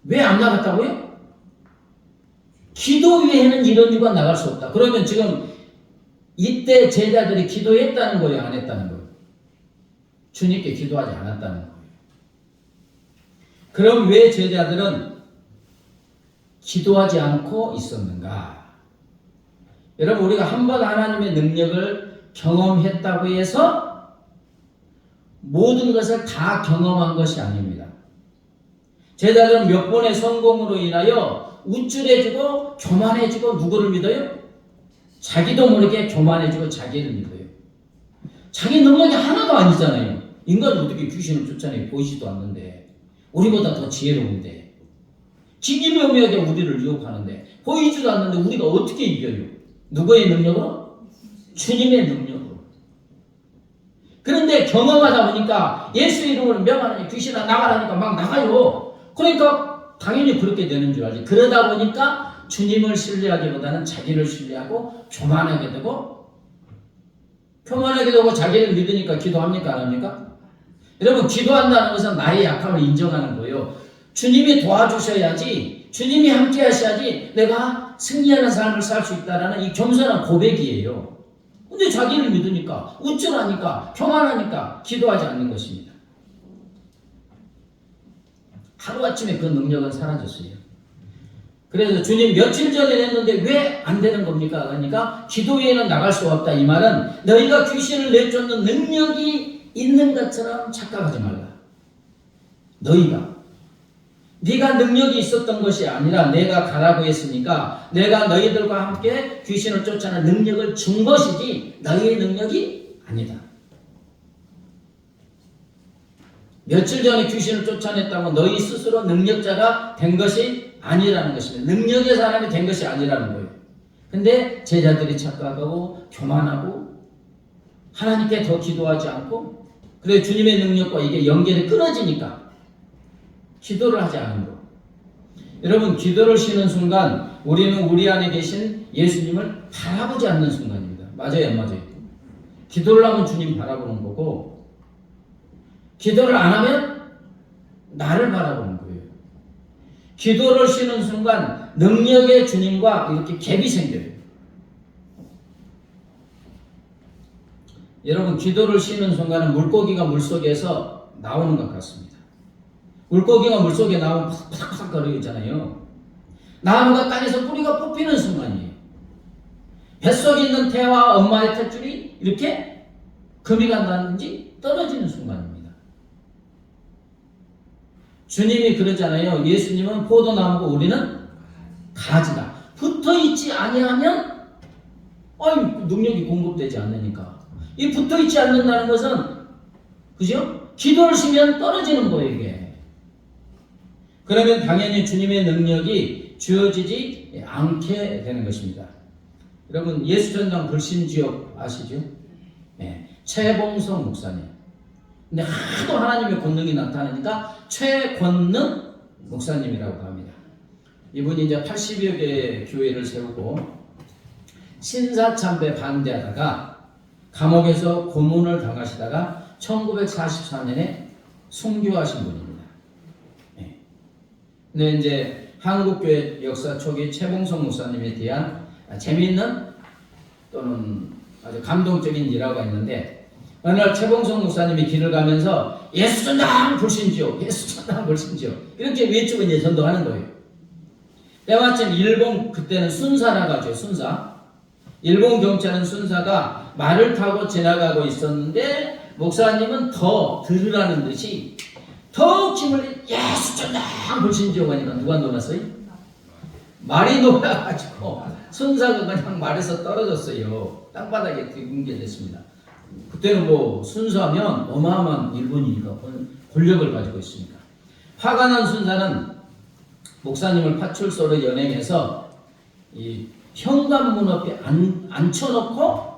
왜 안 나갔다고요? 기도 외에는 이런 유가 나갈 수 없다. 그러면 지금 이때 제자들이 기도했다는 거예요? 안 했다는 거예요? 주님께 기도하지 않았다는 거예요. 그럼 왜 제자들은 기도하지 않고 있었는가? 여러분 우리가 한 번 하나님의 능력을 경험했다고 해서 모든 것을 다 경험한 것이 아닙니다. 제자들은 몇 번의 성공으로 인하여 우쭐해지고 교만해지고 누구를 믿어요? 자기도 모르게 교만해지고 자기를 믿어요. 자기 능력이 하나도 아니잖아요. 인간이 어떻게 귀신을 쫓아내요? 보이지도 않는데. 우리보다 더 지혜로운데. 기기묘묘하게 우리를 유혹하는데. 보이지도 않는데 우리가 어떻게 이겨요? 누구의 능력으로? 주님의 능력으로. 그런데 경험하다 보니까 예수 이름으로 명하느니 귀신아 나가라니까 막 나가요. 그러니까 당연히 그렇게 되는 줄 알지. 그러다 보니까 주님을 신뢰하기보다는 자기를 신뢰하고 교만하게 되고 자기를 믿으니까 기도합니까? 안 합니까? 여러분 기도한다는 것은 나의 약함을 인정하는 거예요. 주님이 도와주셔야지, 주님이 함께 하셔야지 내가 승리하는 삶을 살 수 있다는 이 겸손한 고백이에요. 근데 자기를 믿으니까, 우쭐하니까, 교만하니까 기도하지 않는 것입니다. 하루아침에 그 능력은 사라졌어요. 그래서 주님 며칠 전에 했는데 왜 안 되는 겁니까? 그러니까 기도 외에는 나갈 수 없다. 이 말은 너희가 귀신을 내쫓는 능력이 있는 것처럼 착각하지 말라. 네가 능력이 있었던 것이 아니라 내가 가라고 했으니까 내가 너희들과 함께 귀신을 쫓아내는 능력을 준 것이지 너희의 능력이 아니다. 며칠 전에 귀신을 쫓아냈다고 너희 스스로 능력자가 된 것이 아니라는 것입니다. 능력의 사람이 된 것이 아니라는 거예요. 근데 제자들이 착각하고 교만하고 하나님께 더 기도하지 않고 그래 주님의 능력과 이게 연결이 끊어지니까 기도를 하지 않은 거. 여러분 기도를 쉬는 순간 우리는 우리 안에 계신 예수님을 바라보지 않는 순간입니다. 맞아요, 안 맞아요? 기도를 하면 주님 바라보는 거고 기도를 안 하면 나를 바라보는 거예요. 기도를 쉬는 순간 능력의 주님과 이렇게 갭이 생겨요. 여러분 기도를 쉬는 순간은 물고기가 물속에서 나오는 것 같습니다. 물고기가 물속에 나오면 파닥파닥 거리잖아요. 나무가 땅에서 뿌리가 뽑히는 순간이에요. 뱃속에 있는 태와 엄마의 탯줄이 이렇게 금이 간다든지 떨어지는 순간입니다. 주님이 그러잖아요. 예수님은 포도나무고 우리는 가지다. 붙어있지 아니하면 능력이 공급되지 않으니까. 이 붙어있지 않는다는 것은 그죠? 기도를 쉬면 떨어지는 거예요 이게. 그러면 당연히 주님의 능력이 주어지지 않게 되는 것입니다. 여러분 예수전당 불신지옥 아시죠? 네. 최봉성 목사님. 근데 하도 하나님의 권능이 나타나니까 최권능 목사님이라고 합니다. 이분이 이제 80여 개의 교회를 세우고 신사참배 반대하다가 감옥에서 고문을 당하시다가 1944년에 순교하신 분입니다. 네. 근데 이제 한국교회 역사 초기 최봉성 목사님에 대한 재미있는 또는 아주 감동적인 일화가 있는데 어느 날 최봉성 목사님이 길을 가면서 예수전당 불신지옥, 예수전당 불신지옥 이렇게 외치고 이제 전도하는 거예요. 때마침 일본 그때는 순사라고 하죠. 순사. 일본 경찰은 순사가 말을 타고 지나가고 있었는데 목사님은 더 들으라는 듯이 더욱 힘을 예수전당 불신지옥 하니까 누가 놀랐어요? 말이 놀라가지고 순사가 그냥 말에서 떨어졌어요. 땅바닥에 둥게 됐습니다. 그때는 뭐 순사하면 어마어마한 일본이니까 권력을 가지고 있으니까 화가 난 순사는 목사님을 파출소로 연행해서 이 현관문 앞에 앉혀놓고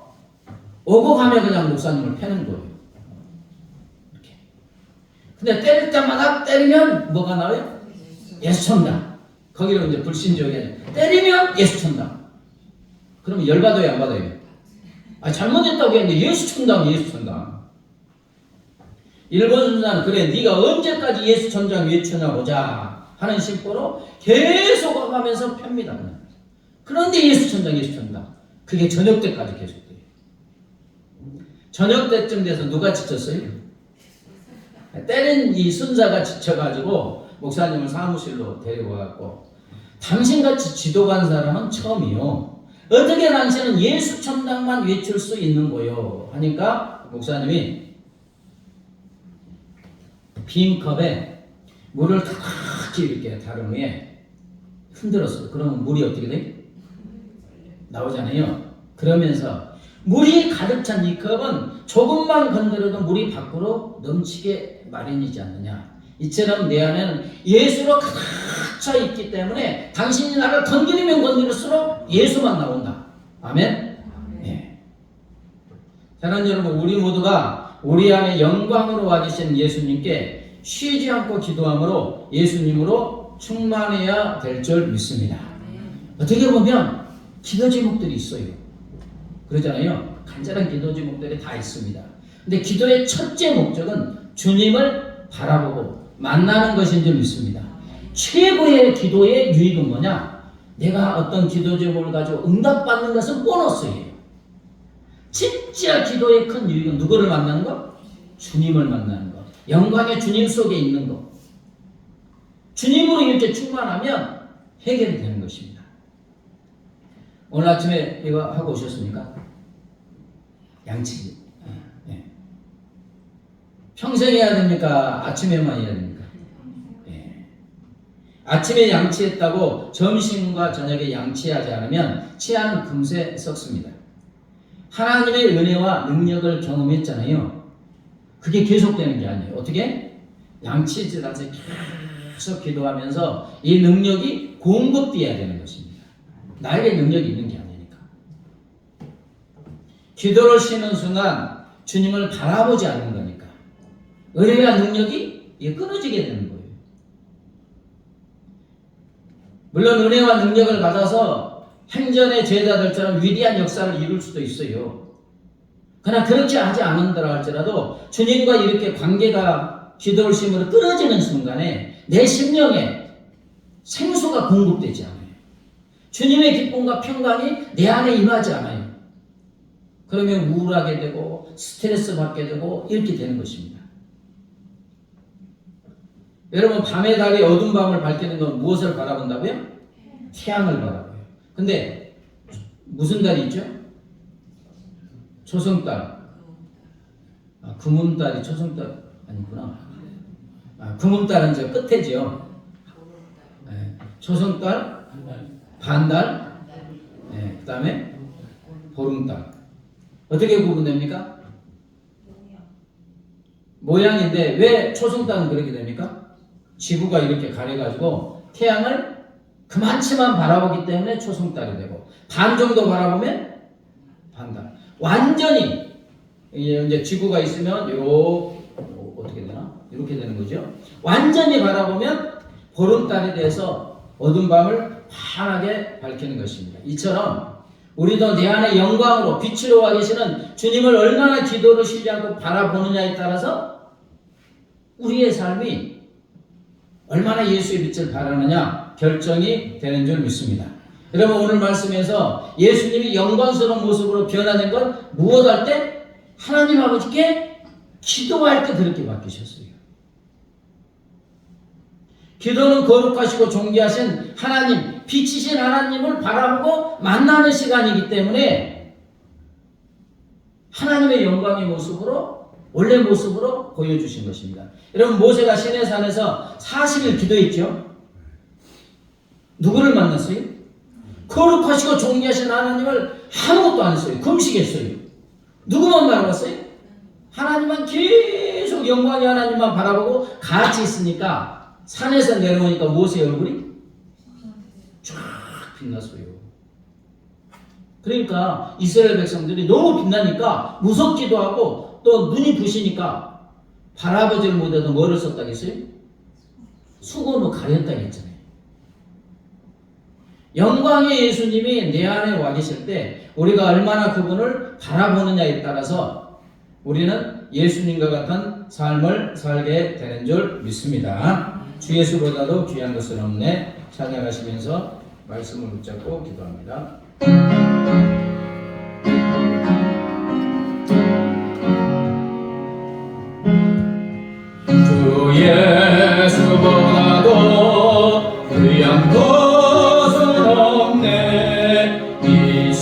오고 가면 그냥 목사님을 패는 거예요. 이렇게. 근데 때릴 때마다 때리면 뭐가 나와요? 예수천당. 거기로 이제 불신지옥에 때리면 예수천당. 그러면 열받아요, 안 받아요? 잘못했다고 했는데 예수천당. 일본 순사는 그래 네가 언제까지 예수천당 외치나 보자 하는 심보로 계속 와가면서 팹니다. 그런데 예수천당 그게 저녁 때까지 계속돼요. 저녁 때쯤 돼서 누가 지쳤어요? 때린 이 순사가 지쳐가지고 목사님을 사무실로 데리고 와갖고 당신같이 지도간 사람은 처음이요. 어떻게 당신은 예수 천당만 외칠 수 있는 거요? 하니까 목사님이 빈 컵에 물을 탁 이렇게 다른 후에 흔들었어요. 그러면 물이 어떻게 돼? 나오잖아요. 그러면서 물이 가득 찬 이 컵은 조금만 건드려도 물이 밖으로 넘치게 마련이지 않느냐. 이처럼 내 안에는 예수로 가득 차 있기 때문에 당신이 나를 건드리면 건드릴수록 예수만 나온다. 아멘? 네. 사랑하는 여러분, 우리 모두가 우리 안에 영광으로 와 계신 예수님께 쉬지 않고 기도함으로 예수님으로 충만해야 될 줄 믿습니다. 어떻게 보면 기도 제목들이 있어요. 그러잖아요. 간절한 기도 제목들이 다 있습니다. 근데 기도의 첫째 목적은 주님을 바라보고 만나는 것인 줄 믿습니다. 최고의 기도의 유익은 뭐냐? 내가 어떤 기도 제목을 가지고 응답받는 것은 보너스예요. 진짜 기도의 큰 유익은 누구를 만나는 것? 주님을 만나는 것. 영광의 주님 속에 있는 것. 주님으로 이렇게 충만하면 해결이 되는 것입니다. 오늘 아침에 이거 하고 오셨습니까? 양치기. 네. 평생 해야 됩니까? 아침에만 해야 됩니까? 네. 아침에 양치했다고 점심과 저녁에 양치하지 않으면 치아는 금세 썩습니다. 하나님의 은혜와 능력을 경험했잖아요. 그게 계속되는 게 아니에요. 어떻게? 양치질하면서 계속 기도하면서 이 능력이 공급되어야 되는 것입니다. 나에게 능력이 있는 게 아니니까. 기도를 쉬는 순간 주님을 바라보지 않는 거니까 은혜와 능력이 끊어지게 되는 거예요. 물론 은혜와 능력을 받아서 행전의 제자들처럼 위대한 역사를 이룰 수도 있어요. 그러나 그렇게 하지 않는다라 할지라도 주님과 이렇게 관계가 기도를 쉼으로 끊어지는 순간에 내 심령에 생수가 공급되지 않아요. 주님의 기쁨과 평강이 내 안에 임하지 않아요. 그러면 우울하게 되고 스트레스 받게 되고 이렇게 되는 것입니다. 여러분, 밤의 달이 어두운 밤을 밝히는 건 무엇을 바라본다고요? 태양을 바라봐요. 근데 무슨 달이 있죠? 초승달. 금음달이 초승달 아니구나. 금음달은 저 끝에지요. 네. 초승달, 반달, 네. 그 다음에 보름달. 어떻게 구분됩니까? 모양인데 왜 초승달은 그렇게 됩니까? 지구가 이렇게 가려가지고 태양을 그만치만 바라보기 때문에 초승달이 되고, 반 정도 바라보면 반달. 완전히 이제 지구가 있으면 어떻게 되나? 이렇게 되는 거죠. 완전히 바라보면 보름달이 돼서 어두운 밤을 환하게 밝히는 것입니다. 이처럼 우리도 내 안에 영광으로 빛으로 와 계시는 주님을 얼마나 기도를 쉬지 않고 바라보느냐에 따라서 우리의 삶이 얼마나 예수의 빛을 바라느냐 결정이 되는 줄 믿습니다. 여러분, 오늘 말씀에서 예수님이 영광스러운 모습으로 변화된 건 무엇할 때? 하나님 아버지께 기도할 때 그렇게 바뀌셨어요. 기도는 거룩하시고 존귀하신 하나님, 빛이신 하나님을 바라보고 만나는 시간이기 때문에 하나님의 영광의 모습으로, 원래 모습으로 보여주신 것입니다. 여러분, 모세가 시내산에서 40일 기도했죠. 누구를 만났어요? 거룩하시고 존귀하신 하나님을 아무것도 안 했어요. 금식했어요. 누구만 바라봤어요? 하나님만 계속 영광의 하나님만 바라보고 같이 있으니까 산에서 내려오니까 모세의 얼굴이 쫙 빛났어요. 그러니까 이스라엘 백성들이 너무 빛나니까 무섭기도 하고 또 눈이 부시니까 바라보지를 못해도 뭐를 썼다겠어요? 수건으로 가렸다겠잖아요. 영광의 예수님이 내 안에 와 계실 때 우리가 얼마나 그분을 바라보느냐에 따라서 우리는 예수님과 같은 삶을 살게 되는 줄 믿습니다. 주 예수보다도 귀한 것은 없네. 찬양하시면서 말씀을 붙잡고 기도합니다. 주 예수보다도 귀한 것은 없네. 이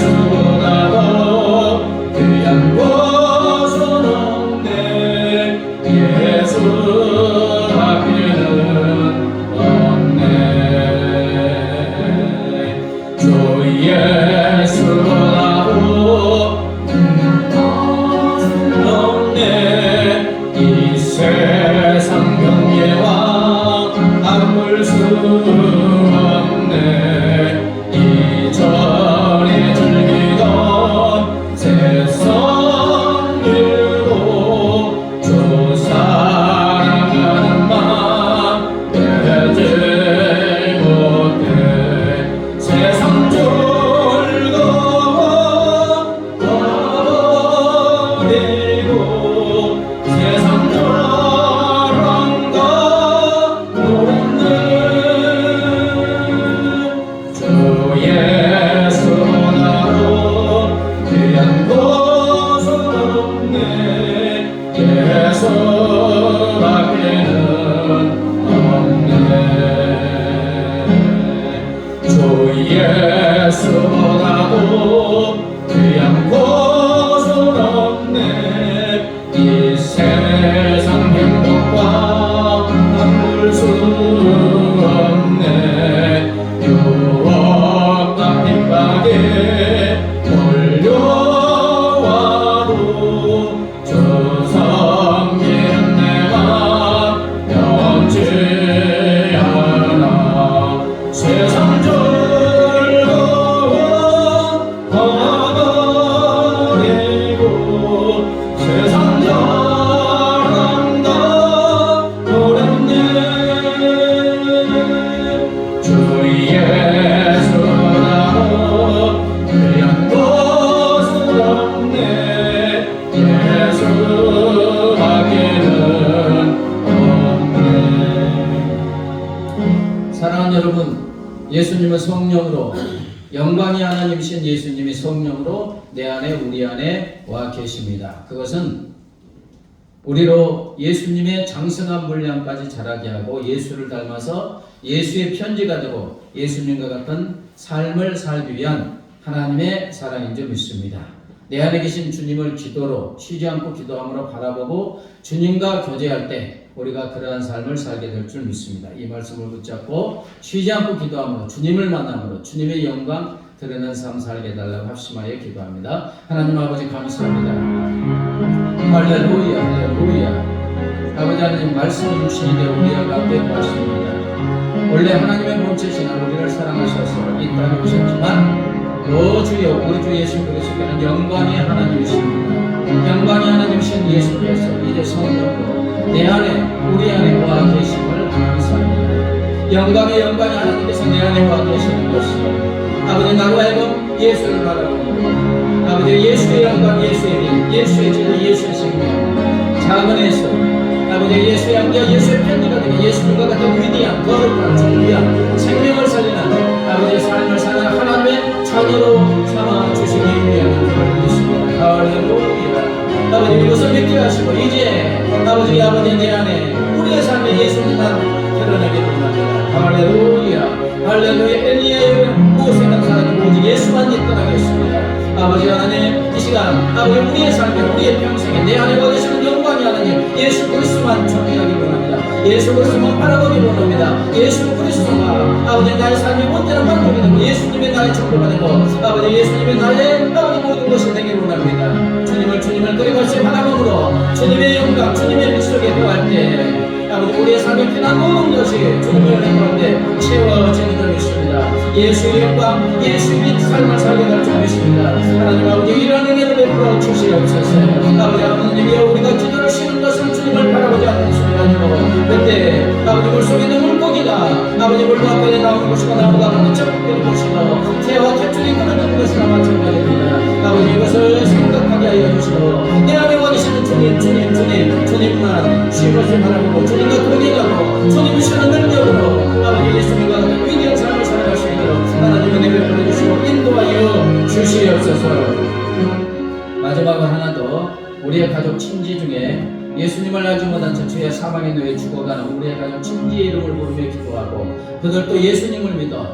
예수보다도 귀한 곳은 없네. 예수 앞에는 없네. 주 예수보다도 없네. 이 세상 경계와 아물 수 없네. 이전에 즐기던 세상 일도 주 사랑하는 마음 빼지 못해. 세상 즐거워 버리고 세상 사랑과 노래는 주 예수나로 귀한 곳은 없네. 예수 밖에는 없네. 주 예수보다도 귀한 곳은 없네. 이 세상 행복과 바꿀 수 없네. 유혹과 핍박에 몰려와도 주 섬기는 내가 변치 않아. 세상 즐거워 버리고 세상 사랑과 노래네. 주 예수나로 귀한 곳은 없네. 예수 밖에는 없네. 사랑하는 여러분, 예수님은 성령으로, 영광이 하나님이신 예수님이 성령으로 내 안에 우리 안에 와 계십니다. 그것은 우리로 예수님의 장성한 분량까지 자라게 하고 예수를 닮아서 예수의 편지가 되고 예수님과 같은 삶을 살기 위한 하나님의 사랑인 줄 믿습니다. 내 안에 계신 주님을 기도로 쉬지 않고 기도함으로 바라보고 주님과 교제할 때 우리가 그러한 삶을 살게 될 줄 믿습니다. 이 말씀을 붙잡고 쉬지 않고 기도함으로 주님을 만남으로 주님의 영광 드러나는 삶 살게 해달라고 합심하여 기도합니다. 하나님 아버지 감사합니다. 할렐루야 할렐루야. 아버지 하나님 말씀을 주시니 내 우리와 가운데 왔습니다. 원래 하나님의 본체신 우리를 사랑하셔서 이 땅에 오셨지만 주여 우리 주 예수 그리스도는 영광의 하나님이십니다. 영광의 하나님이신 예수께서 이제 성령으로 내 안에 우리 안에 와 계심을 감사합니다. 영광의 하나님께서 내 안에 와 계시는 것이 아버지 나로 하여금 예수를 바라보고 아버지 예수의 영광 예수의 일 예수의 진리 예수의 생명 자근에서 아버지 예수의 양자 예수의 편지가 되게 예수님과 같은 위대한 거룩한 존귀한 생명을 살리는 아버지의 삶을 사는 하나님의 자녀로 삼아 주시기 위한 것을 믿습니다. 할렐루야. 아버지 이것을 믿게 하시고 이제 아버지 내 안에 우리의 삶에 예수님만 드러내게 원합니다. 할렐루야. 할렐루야. 엘리야의 모세는 사라지고 오직 예수만 있더라겠습니다. 아버지 하나님 이 시간 아버지 우리의 삶에 우리의 평생에 내 안에 와 계시는 영광이 하나님 예수 그리스도만 존귀하기 원합니다. 예수 그리스도만 바라보기 원합니다. 예수 그리스도가 아버지 나의 삶의 온전한 만족이 되고 예수님의 나의 정보가 되고 아버지 예수님의 나의 아버지 모든 것이 되기 원합니다. 주님을 끊임없이 바라봄으로 주님의 영광 주님의 빛 속에 거할 때 아버지 우리의 삶에 필요한 모든 것이 주님의 은혜 가운데 채워지는 줄 믿습니다. 예수의 영광 예수의 삶을 살게 될 줄 믿습니다. 하나님 아버지 이런 은혜를 베풀어 주시옵소서. 아버지 하나님이 우리가 기도를 쉬는 것은 주님을 바라보지 않는 것이 아니고 그때 아버지 물속에 있는 물고기가 아버지 물 밖에 나오는 것이고 나무가 끈적거리는 것이고 새와 탯줄이 끊어지는 것이나 마찬가지입니다. 아버지 이것을 생각하게 하여 주시고 내 안에 와 계시는 주님만 쉬면서 바라보고 주님과 동행하고 주님이 시는 능력으로 아버지 예수님과 같은 위대한 삶을 살아갈 수 있도록 하나님의 은혜 베풀어 주시고 인도하여 주시옵소서. 마지막으로 하나 더 우리의 가족 친지 중에 예수님을 알지 못한 채 주의 사망의 노예 죽어가는 우리의 가족 친지의 이름을 부르며 기도하고 그들도 예수님을 믿어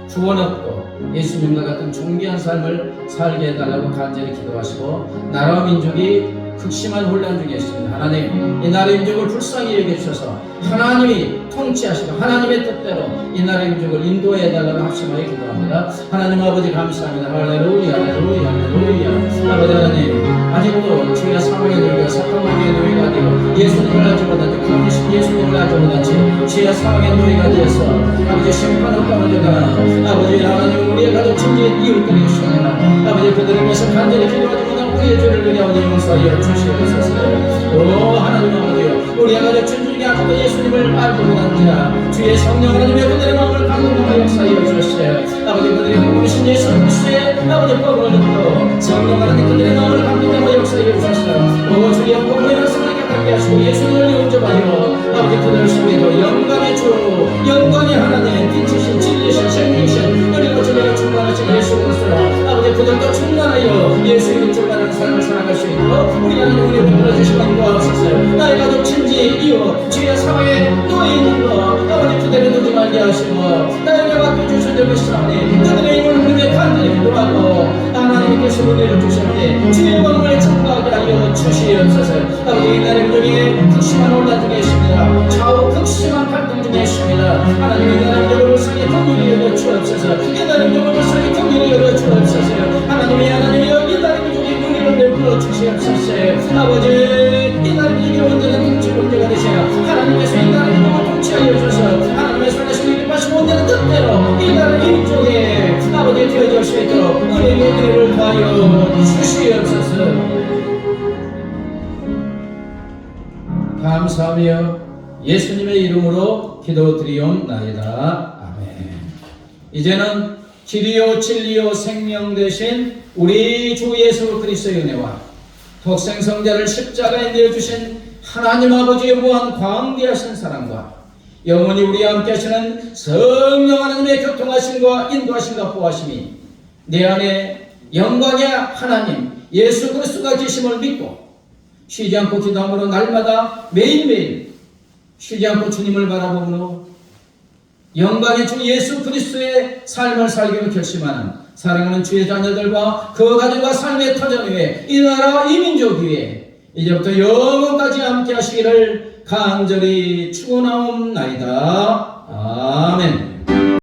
구원 얻고 예수님과 같은 존귀한 삶을 살게 해달라고 간절히 기도하시고 나라와 민족이 극심한 혼란 중에 있습니다. 하나님, 이 나라의 민족을 불쌍히 여겨주셔서 하나님이 통치하시고 하나님의 뜻대로 이 나라의 민족을 인도해 달라고 합심하여 기도합니다. 하나님 아버지 감사합니다. 할렐루야, 할렐루야, 할렐루야. 아버지 하나님, 아직도 주의 사망의 노예가 사탄마귀의 노예가 되어 예수님을 알지 못하지 그분이신 예수님을 알지 못하지 주의 사망의 노예가 되어서 아버지 심판을 떠나려다 아버지 하나님 우리의 가족 친지 이웃들이 주시느라 아버지 그들을 위해서 간절히 기도하지 못한 우리의 죄를 우리 아버지 용서하여 주시옵소서. 오 하나님 아버지여, 우리 가족 친지 중에 아직도 예수님을 알지 못한 자 주의 성령 하나님의 그들의 마음을 감동하여 역사하여 주시옵소서. 아버지 그들이 복음이신 예수 그리스도의 아버지 복음을 듣고 성령 하나님 그들의 마음을 감동하여 역사하여 주시옵소서. 오 주의 복음의 말씀을 깨닫게 하시고 예수님을 영접하여 아버지 그들을 속에도 영광의 주 영광의 하나님 빛이신 진리신 생명이신 그리고 주님의 충만하신 예수 그리스도 아버지 그들도 충만하여 예수님의 충만한 삶을 살아갈 수 있도록 우리 하나님 우리 붙들어 주시면 도와주소서. 나의 가족 친지 이웃 주의 사랑에 노예 있는 것 아버지 그대로 두지 말게 하시고 나에게 맡겨주신 것이라니 그들의 힘을 우리에게 간절히 기도하고 하나님께서 은혜를 주셨니 주의 영광을 청구하게 하여 주시옵소서. 아버지 이 나라의 민족이 극심한 혼란 중에 있습니다. 좌우 극심한 갈등 중에 있습니다. 하나님 이 나라의 민족을 불쌍히 긍휼히 여겨 주옵소서. 이 나라의 민족을 불쌍히 긍휼히 여겨 주옵소서. 하나님이 이 나라의 민족이 은혜를 베풀어 주시옵소서. 아버지 이 나라의 민족이 온전한 통치 문제가 되시어 하나님께서 이 나라의 민족을 통치하여 주셔서 하나님의 손에서 이루하시고 온전한 뜻대로 이 나라의 민족에 아버지 되어질 수 있도록 은혜를 하여 주시옵소서. 감사하며 예수님의 이름으로 기도드리옵나이다. 아멘. 이제는 길이요 진리요 생명 되신 우리 주 예수 그리스도의 은혜와 독생성자를 십자가에 내어주신 하나님 아버지의 무한 광대하신 사랑과 영원히 우리와 함께 하시는 성령 하나님의 교통하심과 인도하심과 보호하심이 내 안에 영광의 하나님 예수 그리스도가 계심을 믿고 쉬지 않고 기도함으로 날마다 매일매일 쉬지 않고 주님을 바라보므로 영광의 주 예수 그리스도의 삶을 살기로 결심하는 사랑하는 주의 자녀들과 그 가정과 삶의 터전 위에 이 나라와 이 민족 위에 이제부터 영원까지 함께 하시기를 간절히 축원하옵나이다. 아멘.